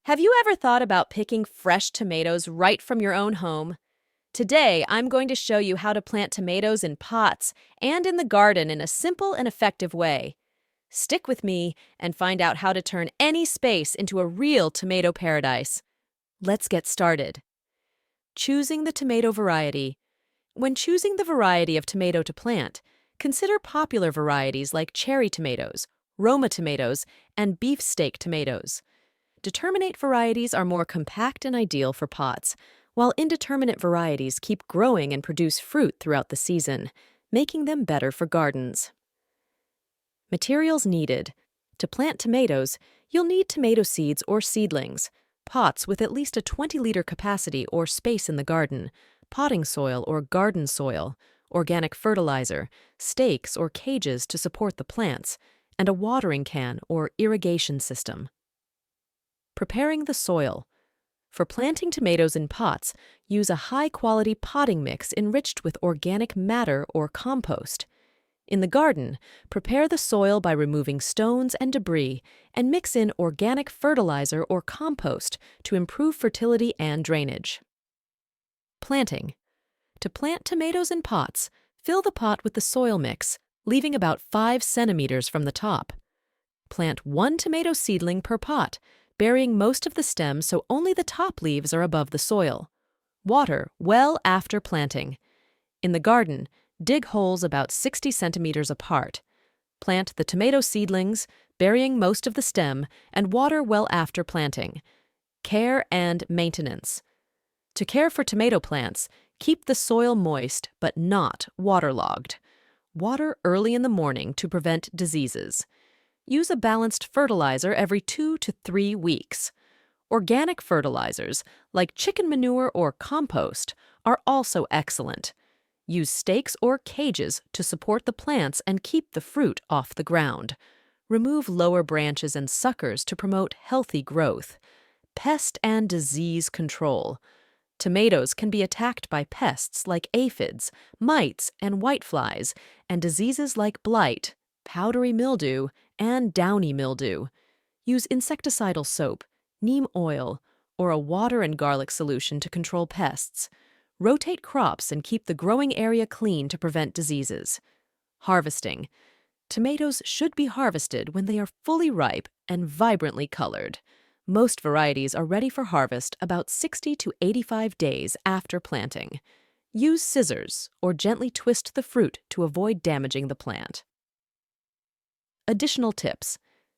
Have you ever thought about picking fresh tomatoes right from your own home? Today, I'm going to show you how to plant tomatoes in pots and in the garden in a simple and effective way. Stick with me and find out how to turn any space into a real tomato paradise. Let's get started. Choosing the tomato variety. When choosing the variety of tomato to plant, consider popular varieties like cherry tomatoes, Roma tomatoes, and beefsteak tomatoes. Determinate varieties are more compact and ideal for pots, while indeterminate varieties keep growing and produce fruit throughout the season, making them better for gardens. Materials needed. To plant tomatoes, you'll need tomato seeds or seedlings, pots with at least a 20-liter capacity or space in the garden, potting soil or garden soil, organic fertilizer, stakes or cages to support the plants, and a watering can or irrigation system. Preparing the soil. For planting tomatoes in pots, use a high-quality potting mix enriched with organic matter or compost. In the garden, prepare the soil by removing stones and debris and mix in organic fertilizer or compost to improve fertility and drainage. Planting. To plant tomatoes in pots, fill the pot with the soil mix, leaving about 5 centimeters from the top. Plant 1 tomato seedling per pot, burying most of the stem so only the top leaves are above the soil. Water well after planting. In the garden, dig holes about 60 centimeters apart. Plant the tomato seedlings, burying most of the stem, and water well after planting. Care and maintenance. To care for tomato plants, keep the soil moist but not waterlogged. Water early in the morning to prevent diseases. Use a balanced fertilizer every 2 to 3 weeks. Organic fertilizers, like chicken manure or compost, are also excellent. Use stakes or cages to support the plants and keep the fruit off the ground. Remove lower branches and suckers to promote healthy growth. Pest and disease control. Tomatoes can be attacked by pests like aphids, mites, and whiteflies, and diseases like blight, powdery mildew, and downy mildew. Use insecticidal soap, neem oil, or a water and garlic solution to control pests. Rotate crops and keep the growing area clean to prevent diseases. Harvesting. Tomatoes should be harvested when they are fully ripe and vibrantly colored. Most varieties are ready for harvest about 60 to 85 days after planting. Use scissors or gently twist the fruit to avoid damaging the plant. Additional tips.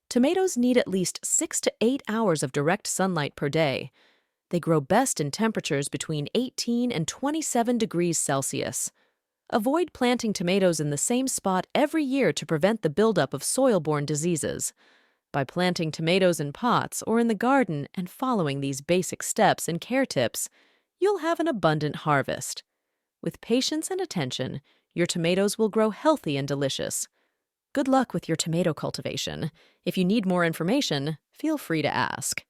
Tomatoes need at least 6 to 8 hours of direct sunlight per day. They grow best in temperatures between 18 and 27 degrees Celsius. Avoid planting tomatoes in the same spot every year to prevent the buildup of soil-borne diseases. By planting tomatoes in pots or in the garden and following these basic steps and care tips, you'll have an abundant harvest. With patience and attention, your tomatoes will grow healthy and delicious. Good luck with your tomato cultivation. If you need more information, feel free to ask.